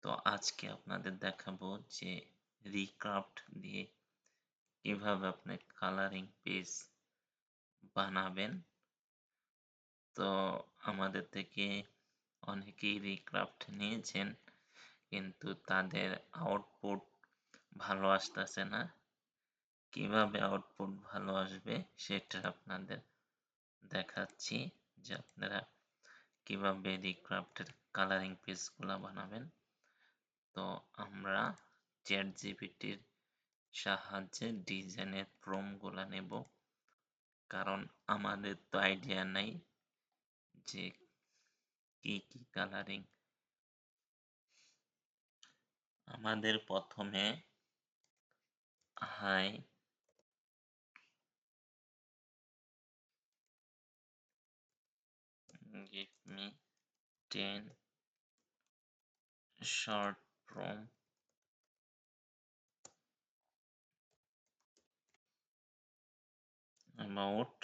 তো আজকে আপনাদের দেখাবো যে রিক্রাফট দিয়ে কিভাবে আপনি কালারিং পেজ বানাবেন। তো আমাদের থেকে অনেকেই রিক্রাফট নিয়েছেন কিন্তু তাদের আউটপুট ভালো আসতেছে না। কিভাবে আউটপুট ভালো আসবে সেটা আপনাদের দেখাচ্ছি যে আপনারা কিভাবে রিক্রাফটের কালারিং পেজগুলা বানাবেন। তো আমরা চ্যাটজিপিটির সাহায্যে ডিজাইনের প্রম্পটগুলা নেব, কারণ আমাদের তো আইডিয়া নাই যে কি কি কালারিং। আমাদের প্রথমে high give me 10 short prompt about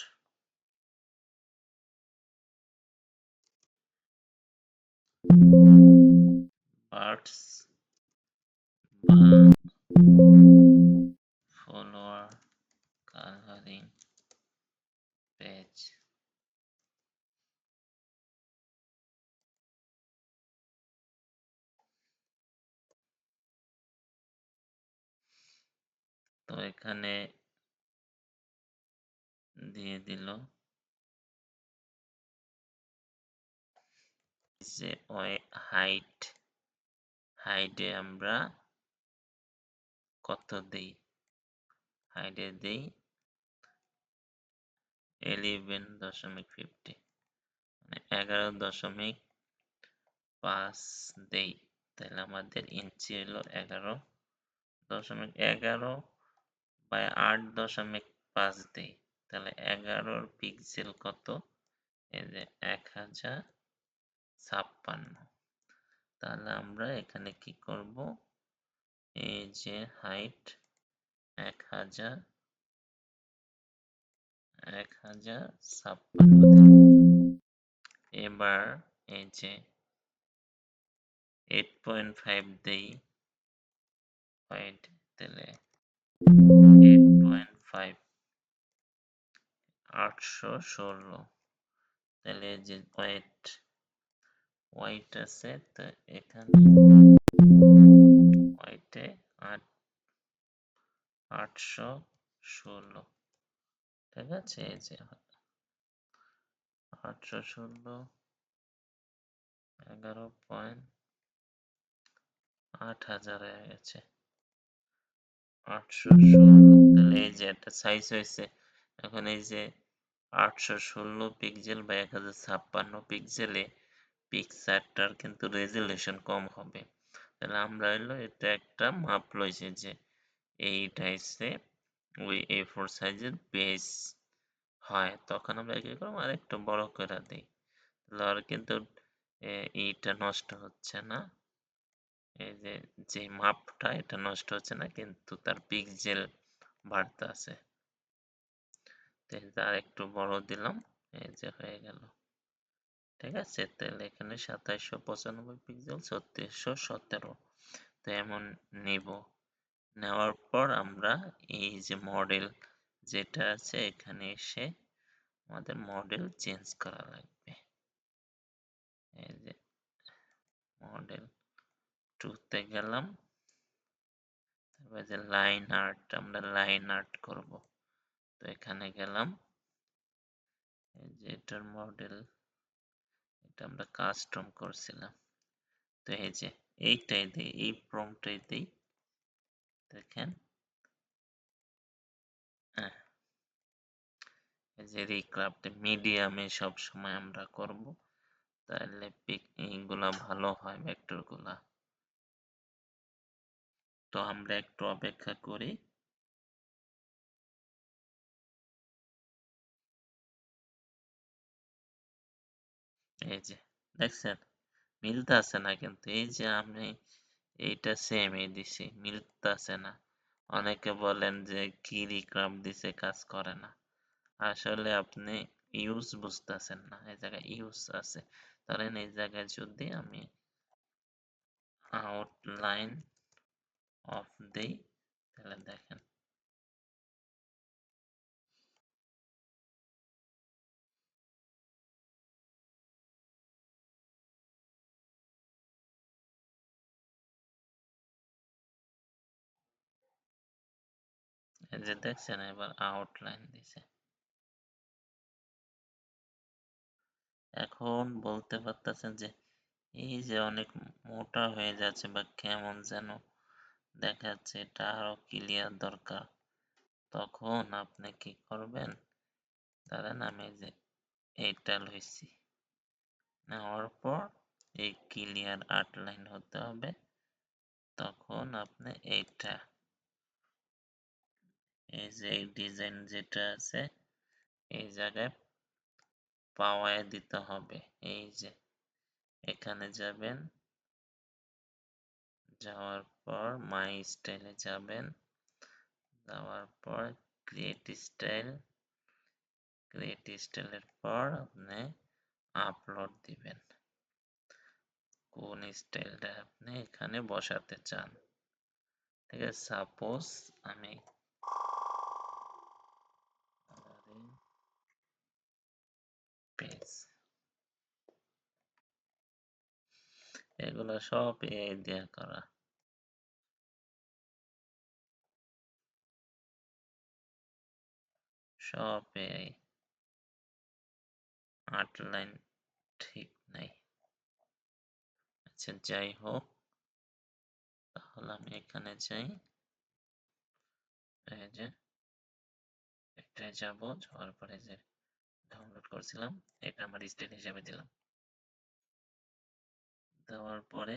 birds বা follower coloring page। তো এখানে দিয়ে দিল যে হাইটে আমরা কত দেই, হাইটে দেই 11.50, মানে 11.5 দেই। তাহলে আমাদের ইঞ্চি হলো 11.11 বাই 8.5 দেই, তাহলে 11 পিক্সেল কত? এই যে 1056। তাহলে আমরা এখানে কি করব, এই যে হাইট 1056 এবার এই যে 8.5 দেই, তাহলে 8.5 816, তাহলে যে ওয়াইট আছে, তো এখানে ওয়াইটে 816, ঠিক আছে। এই যে 816 11.8000 হয়ে গেছে 816। তাহলে এই যে একটা সাইজ হয়েছে। এখন এই যে 816 পিক্সেল বা 1056 পিক্সেলে পিকচারটার কিন্তু রেজুলেশন কম হবে। তাহলে আমরা হলো এটা একটা মাপ লইছি যে এইটা হচ্ছে ওই A4 সাইজের পেজ হয়, তখন আমরা কি করবো আর একটু বড় করে দিই, তাহলে আর কিন্তু এইটা নষ্ট হচ্ছে না। এই যে মাপটা এটা নষ্ট হচ্ছে না, কিন্তু তার পিক্সেল বাড়তেছে। আর একটু বড় দিলাম, এই যে হয়ে গেল, ঠিক আছে। তাহলে এখানে 2795 পিক্সেল 3617। তো এমন নিব, নেওয়ার পর আমরা এই যে মডেল যেটা আছে এখানে এসে আমাদের মডেল চেঞ্জ করা লাগবে। এই যে মডেল 2 তে গেলাম, তারপর যে লাইন আর্ট, আমরা লাইন আর্ট করব। তো এখানে গেলাম, এই যে এটার মডেল, এটা আমরা কাস্টম করছিলাম। তো এই যে এইটাই দিই, এই প্রম্পটটাই দিই, দেখেন এই যে রিক্রাফট মিডিয়ামে সবসময় আমরা করব, তাহলে এইগুলা ভালো হয় ভেক্টর গুলা। তো আমরা একটু অপেক্ষা করি। এই যে দেখছেন মিলতাছে না, কিন্তু এই যে আমি এইটা সেম এই দিছি, মিলতাছে না। অনেকে বলেন যে কি রিক্রাফট দিছে কাজ করে না, আসলে আপনি ইউজ বুঝতেছেন না। এই জায়গায় ইউজ আছে, ধরেন এই জায়গায় যদি আমি আউটলাইন অফ দেই, তাহলে দেখেন এই যে দেখছেন এবার আউটলাইন দিছে। এখন বলতে পারতেছেন যে এই যে অনেক মোটা হয়ে যাচ্ছে বা কেমন যেন দেখাচ্ছে, এটা আরো ক্লিয়ার দরকার। তখন আপনি কি করবেন, ধরেন আমি যে এইটা লইছি, নেওয়ার পর এই ক্লিয়ার আউটলাইন হতে হবে, তখন আপনি এইটা এই যে এই ডিজাইন যেটা আছে এই জায়গায় পাওয়ায় দিতে হবে। এই যে এখানে যাবেন, যাওয়ার পর মাই স্টাইলে যাবেন, যাওয়ার পর ক্রিয়েট স্টাইলের পর আপনি আপলোড দিবেন কোন স্টাইলটা আপনি এখানে বসাতে চান। ঠিক আছে, সাপোজ আমি পেজ, এগুলো সব এআই দিয়ে করা। সব এআই, 8 লাইন ঠিক নাই। আচ্ছা যাই হোক, তাহলে আমি এখানে যাই, এই যে এটায় যাবো, যাওয়ার পরে যে ডাউনলোড করছিলাম এটা আমার স্টাইল হিসেবে দিলাম, দেওয়ার পরে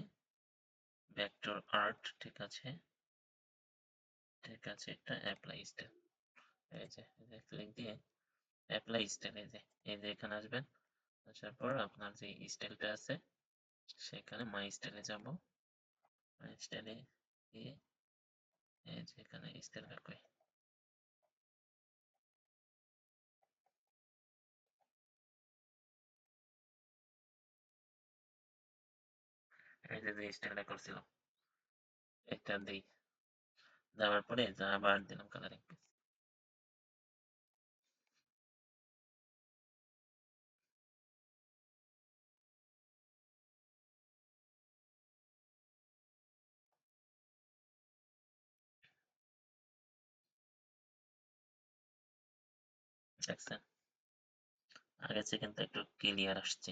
ভেক্টর আর্ট, ঠিক আছে, ঠিক আছে, এটা অ্যাপ্লাই স্টাইল, এই যে ক্লিক দিয়ে অ্যাপ্লাই স্টাইল, এই যে এখানে আসবেন, আসার পর আপনার যে স্টাইলটা আছে সেখানে মাই স্টাইলে যাব, মাই স্টাইলে গিয়ে এই যে এখানে স্টাইল কই, এই যে স্টাইলটা করছিলাম এটা দিই, দেওয়ার পরে যা আবার দিলাম কালারিং। দেখছেন আগের চেয়ে কিন্তু একটু ক্লিয়ার আসছে,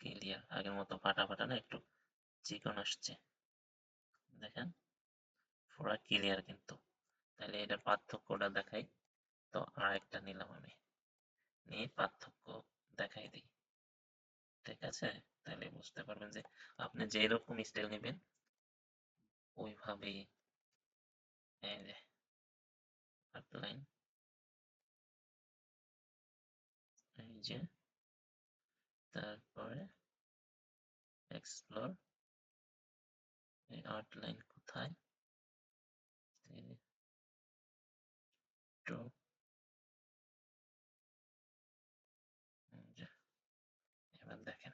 ক্লিয়ার, আগের মতো ফাটা ফাটা না, একটু চিকন আসছে, দেখেন পুরা ক্লিয়ার কিন্তু। তাহলে এটার পার্থক্যটা দেখাই, তো আরেকটা নিলাম আমি, নিয়ে পার্থক্য দেখাই দিই, ঠিক আছে, তাহলে বুঝতে পারবেন যে আপনি যেই রকম স্টাইল নেবেন ওইভাবেই, এই যে আউটলাইন, এই যে তারপরে এক্সপ্লোর, এই আউটলাইন কোথায়, টু, এবার দেখেন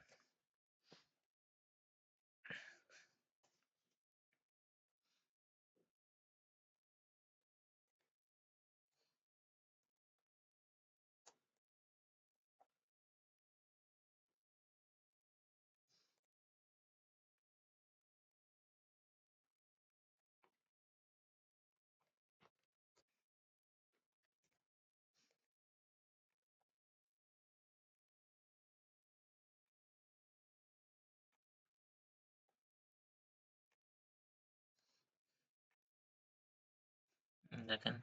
দেখেন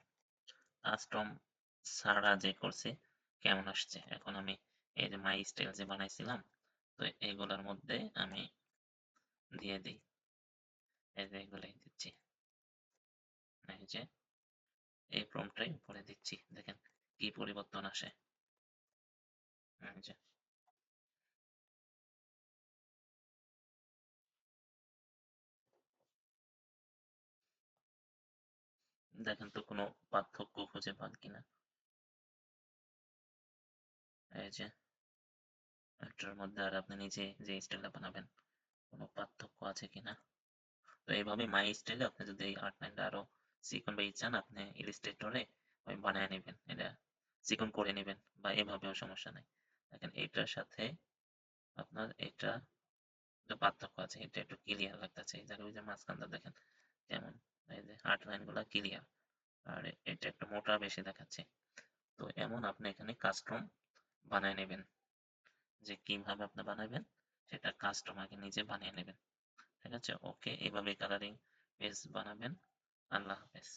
কাস্টম ছাড়া যে করছি কেমন আসছে। এখন আমি এই যে মাই স্টাইল যে বানাইছিলাম, তো এগুলোর মধ্যে আমি দিয়ে দিই, এই যে এগুলাই দিচ্ছি, এই যে এই প্রম্পটটাই উপরে দিচ্ছি, দেখেন কি পরিবর্তন আসে, এই যে দেখেন তো কোনো পার্থক্য খুঁজে পান কিনা, এই যে একটার মধ্যে আর আপনি নিজে যে স্টাইলটা বানাবেন কোনো পার্থক্য আছে কিনা। তো এইভাবে মাই স্টাইলে আপনি যদি এই আউটলাইনটা আরো চিকন বা চান আপনি ইলাস্ট্রেটরে ওই বানায় নেবেন, এটা চিকন করে নেবেন বা এভাবেও সমস্যা নাই। দেখেন এটার সাথে আপনার এটা একটু পার্থক্য আছে, এটা একটু ক্লিয়ার লাগতেছে। এই জায়গায় ওই যে মাঝখানটা দেখেন কেমন, এই যে আউটলাইন গুলা ক্লিয়ার, আর এটা একটু মোটা বেশি দেখাচ্ছে। তো এমন আপনি এখানে কাস্টম বানায় নেবেন, যে কিভাবে আপনি বানাবেন সেটা কাস্টম আগে নিজে বানিয়ে নেবেন। ঠিক আছে? ওকে, এভাবে কালারিং পেজ বানাবেন। আল্লাহ হাফেজ।